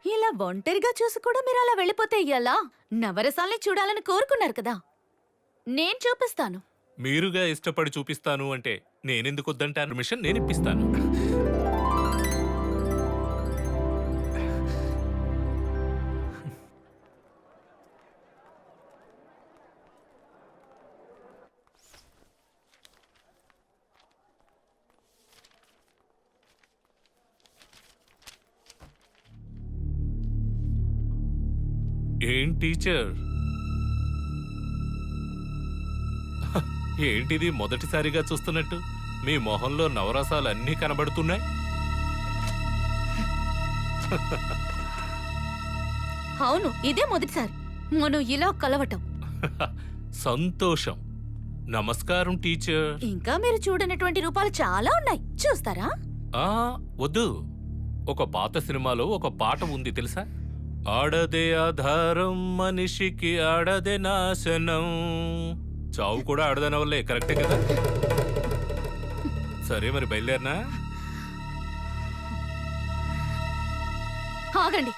ఇలా ఒంటరిగా చూసి కూడా మీరు అలా వెళ్ళిపోతే ఎలా? నవరసాల్ని చూడాలని కోరుకున్నారు కదా, నేను చూపిస్తాను. మీరుగా ఇష్టపడి చూపిస్తాను అంటే నేనెందుకు వద్దంటాను? పర్మిషన్ నేను ఇప్పిస్తాను. ఏం టీచర్, ఏంటిది మొదటిసారిగా చూస్తున్నట్టు? మీ మొహంలో నవరసాలు అన్నీ కనబడుతున్నాయి. అవును, ఇదే మొదటిసారి మనం ఇలా కలవటం. సంతోషం. నమస్కారం టీచర్. ఇంకా మీరు చూడనటువంటి రూపాలు చాలా ఉన్నాయి, చూస్తారా? ఆ వద్దు. ఒక పాత సినిమాలో ఒక పాట ఉంది తెలుసా? ఆడదే ఆధారం మనిషికి ఆడదే నాశనం. చావు కూడా ఆడదన వల్లే, కరెక్టే కదా? సరే మరి బయలుదేరినా? ఆగండి.